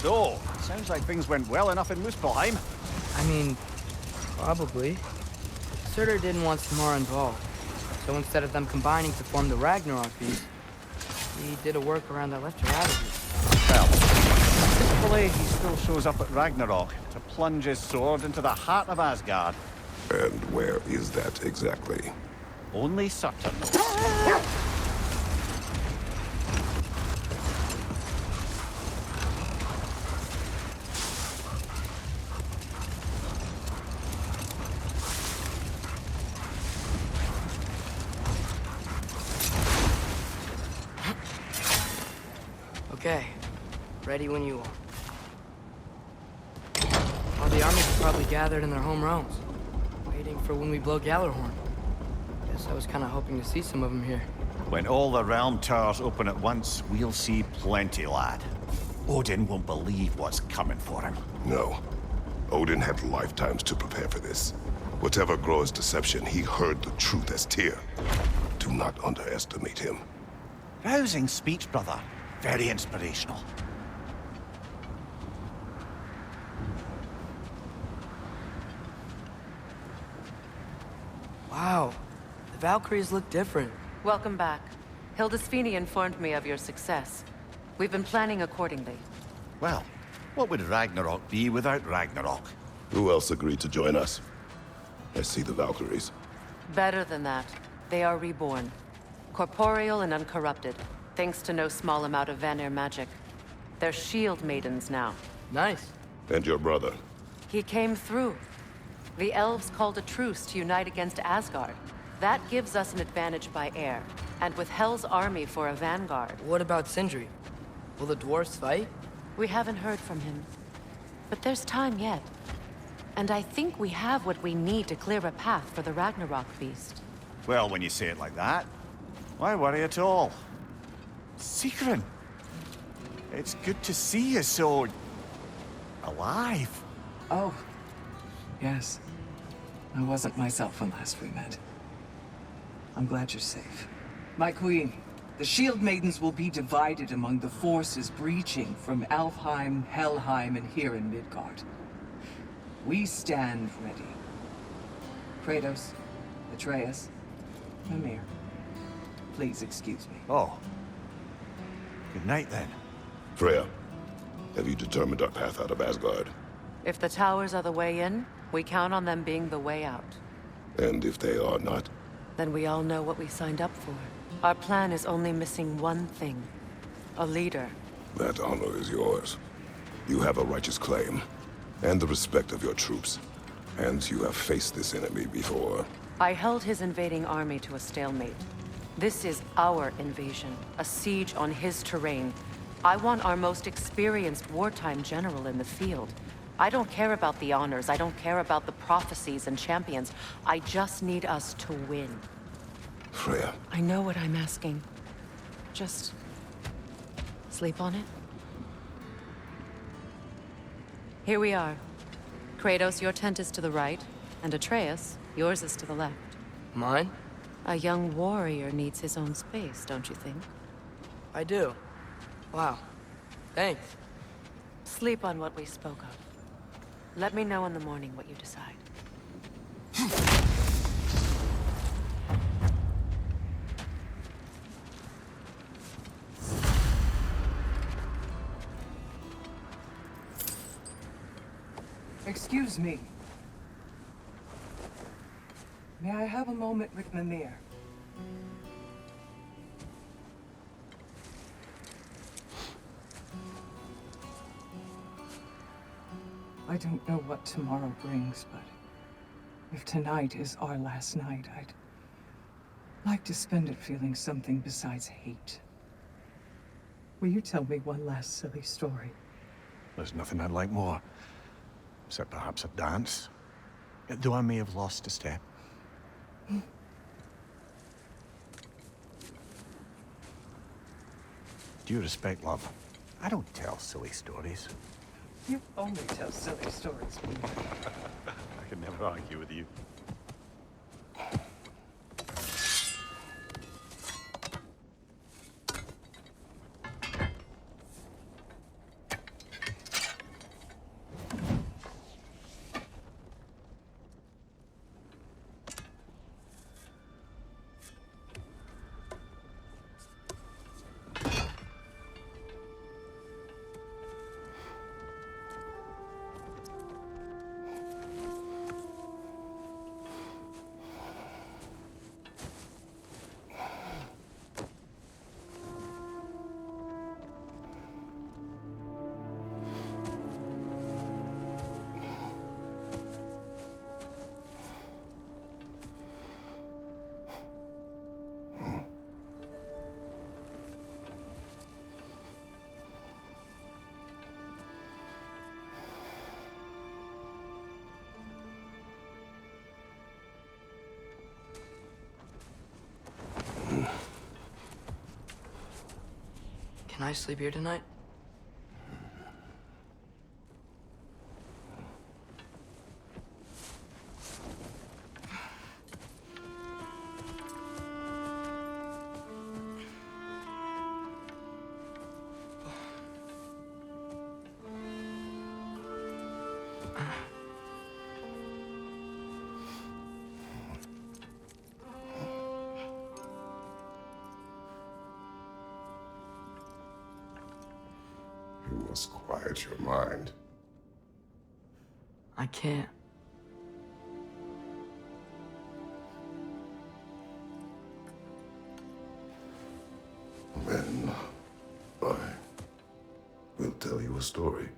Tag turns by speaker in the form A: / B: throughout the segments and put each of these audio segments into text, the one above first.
A: So, sounds like things went well enough in Muspelheim.
B: I mean, probably. Surtur didn't want Samara involved, so instead of them combining to form the Ragnarok beast, he did a workaround that left her out of it.
A: Well, hopefully he still shows up at Ragnarok to plunge his sword into the heart of Asgard.
C: And where is that exactly?
A: Only Surtur knows.
B: Okay, ready when you are. All the armies are probably gathered in their home realms, waiting for when we blow Gjallarhorn. Guess I was kind of hoping to see some of them here.
A: When all the realm towers open at once, we'll see plenty, lad. Odin won't believe what's coming for him.
C: No. Odin had lifetimes to prepare for this. Whatever Groa's deception, he heard the truth as Tyr. Do not underestimate him.
A: Rousing speech, brother. Very inspirational.
B: Wow, the Valkyries look different.
D: Welcome back. Hildisfini informed me of your success. We've been planning accordingly.
A: Well, what would Ragnarok be without Ragnarok?
C: Who else agreed to join us? I see the Valkyries.
D: Better than that. They are reborn. Corporeal and uncorrupted, thanks to no small amount of Vanir magic. They're shield maidens now.
B: Nice.
C: And your brother?
D: He came through. The elves called a truce to unite against Asgard. That gives us an advantage by air, and with Hel's army for a vanguard.
B: What about Sindri? Will the dwarves fight?
D: We haven't heard from him. But there's time yet. And I think we have what we need to clear a path for the Ragnarok beast.
A: Well, when you say it like that, why worry at all? Sigrun! It's good to see you so... alive.
E: Oh, yes. I wasn't myself when last we met. I'm glad you're safe. My queen, the Shield Maidens will be divided among the forces breaching from Alfheim, Helheim, and here in Midgard. We stand ready. Kratos, Atreus, Mimir, please excuse me.
A: Oh. Good night, then.
C: Freya, have you determined our path out of Asgard?
D: If the towers are the way in, we count on them being the way out.
C: And if they are not?
D: Then we all know what we signed up for. Our plan is only missing one thing. A leader.
C: That honor is yours. You have a righteous claim, and the respect of your troops. And you have faced this enemy before.
D: I held his invading army to a stalemate. This is our invasion, a siege on his terrain. I want our most experienced wartime general in the field. I don't care about the honors, I don't care about the prophecies and champions. I just need us to win.
C: Freya.
D: I know what I'm asking. Just... sleep on it? Here we are. Kratos, your tent is to the right, and Atreus, yours is to the left.
B: Mine?
D: A young warrior needs his own space, don't you think?
B: I do. Wow. Thanks.
D: Sleep on what we spoke of. Let me know in the morning what you decide.
E: Excuse me. May I have a moment with Mimir? I don't know what tomorrow brings, but if tonight is our last night, like to spend it feeling something besides hate. Will you tell me one last silly story?
A: There's nothing I'd like more. Except perhaps a dance. Though I may have lost a step. Due respect, love. I don't tell silly stories.
E: You only tell silly stories, Peter.
A: I can never argue with you.
B: Can I sleep here tonight?
C: You must quiet your mind.
B: I can't.
C: Then I will tell you a story.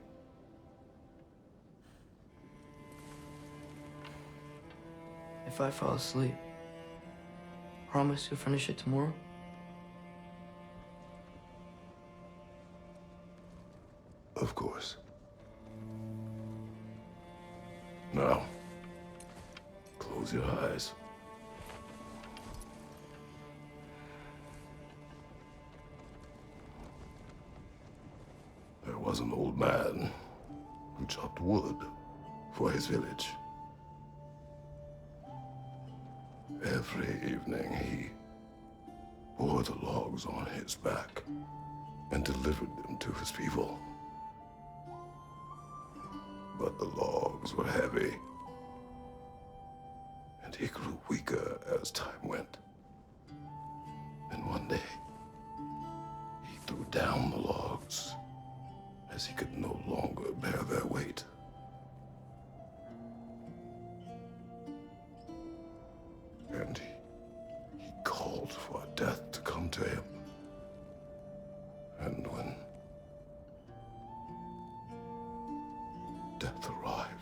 B: If I fall asleep, promise you'll finish it tomorrow?
C: Of course. Now, close your eyes. There was an old man who chopped wood for his village. Every evening he bore the logs on his back and delivered them to his people. But the logs were heavy, and he grew weaker as time went. And one day, he threw down the logs as he could no longer bear their weight. And he called for death to come to him. And when death arrived,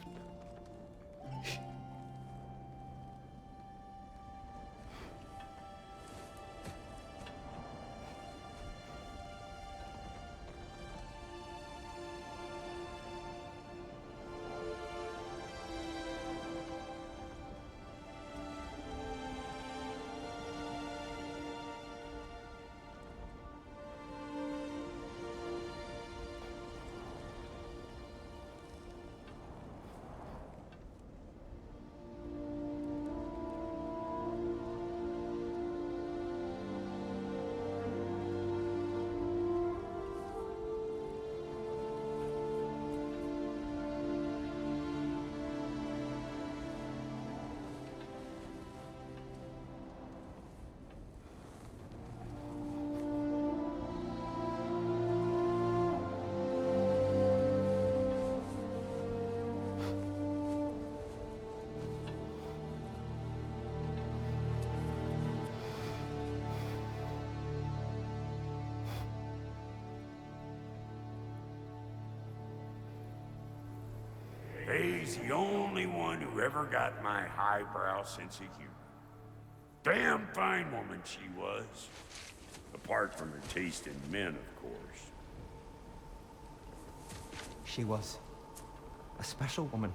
F: He's the only one who ever got my highbrow sense of humor. Damn fine woman she was. Apart from her taste in men, of course.
G: She was a special woman.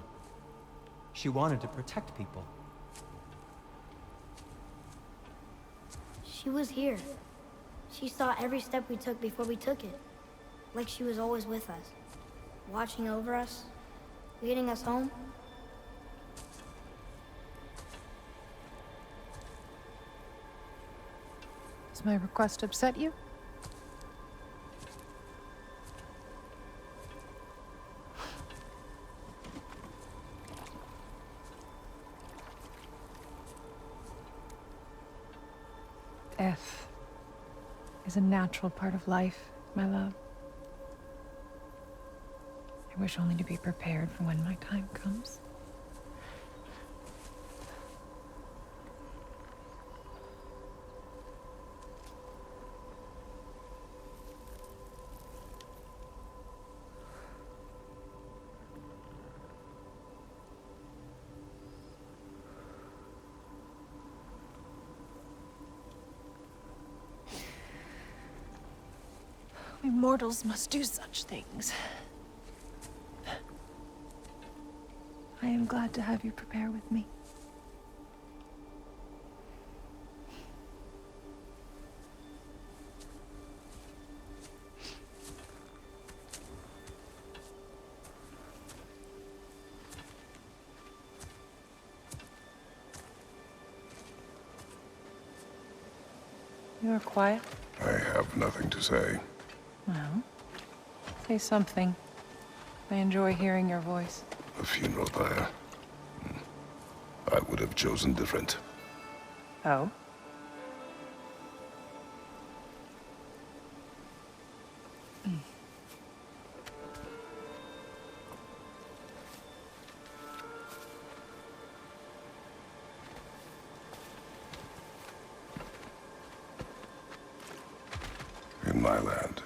G: She wanted to protect people.
H: She was here. She saw every step we took before we took it. Like she was always with us. Watching over us. Leading us home.
I: Does my request upset you? Death is a natural part of life, my love. I wish only to be prepared for when my time comes. We mortals must do such things. I am glad to have you prepare with me. You are quiet.
C: I have nothing to say.
I: Well, say something. I enjoy hearing your voice.
C: A funeral pyre. I would have chosen different.
I: Oh?
C: In my land,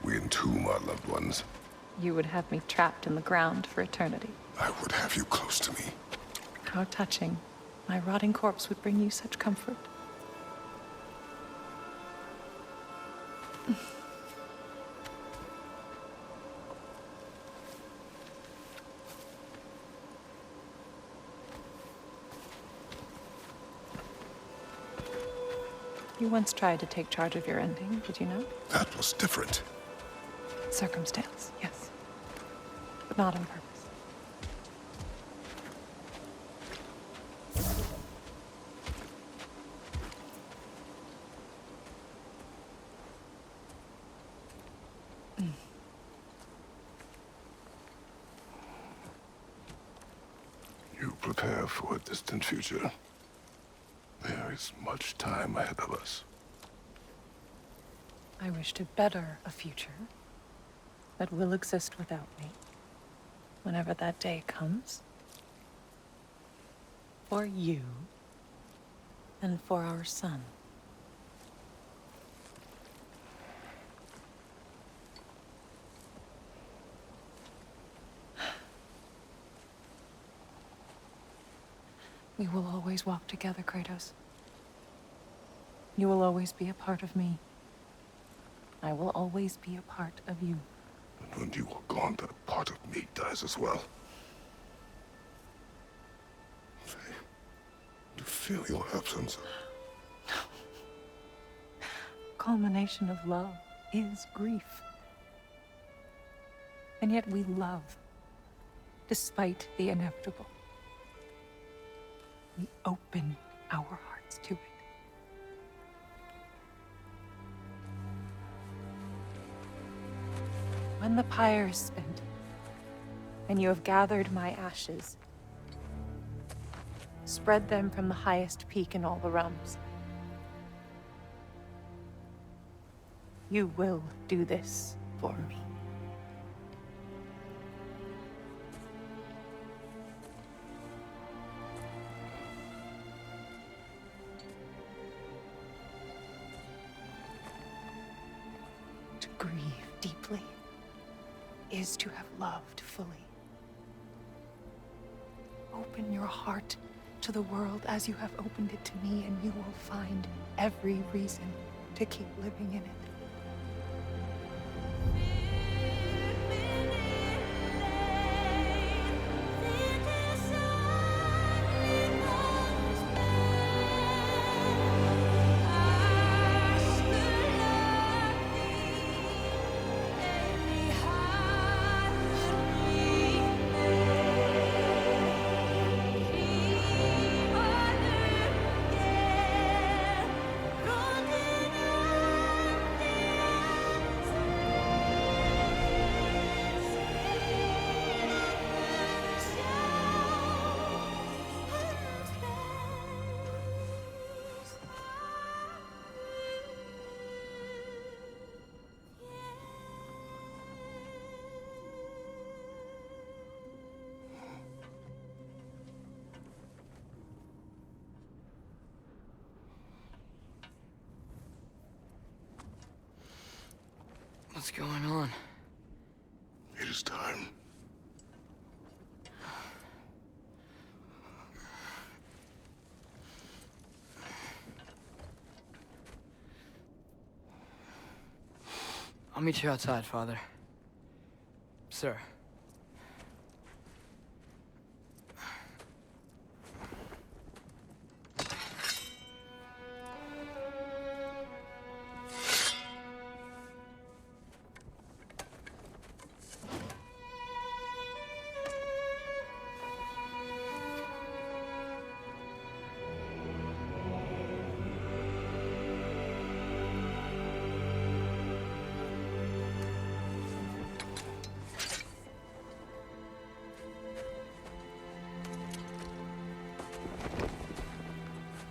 C: we entomb our loved ones.
I: You would have me trapped in the ground for eternity.
C: I would have you close to me.
I: How touching. My rotting corpse would bring you such comfort. You once tried to take charge of your ending, did you know?
C: That was different.
I: Circumstance, yes. But not on purpose.
C: You prepare for a distant future. There is much time ahead of us.
I: I wish to better a future that will exist without me, whenever that day comes. For you, and for our son. We will always walk together, Kratos. You will always be a part of me. I will always be a part of you.
C: And when you are gone, that part of me dies as well. To feel your absence.
I: Culmination of love is grief. And yet we love, despite the inevitable. We open our hearts to it. When the pyre is spent, and you have gathered my ashes, spread them from the highest peak in all the realms. You will do this for me. To grieve deeply is to have loved fully. Open your heart to the world as you have opened it to me, and you will find every reason to keep living in it.
B: What's going on?
C: It is time.
B: I'll meet you outside, Father. Sir.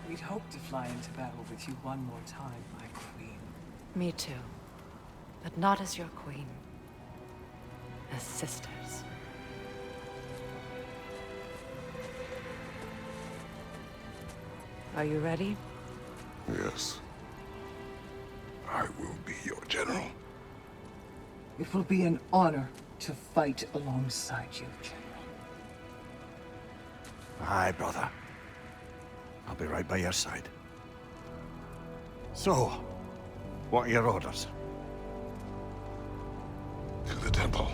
E: We'd hoped to fly into battle with you one more time, my queen.
D: Me too. But not as your queen. As sisters. Are you ready?
C: Yes. I will be your general.
E: It will be an honor to fight alongside you, General.
A: Aye, brother. I'll be right by your side. So, what are your orders?
C: To the temple.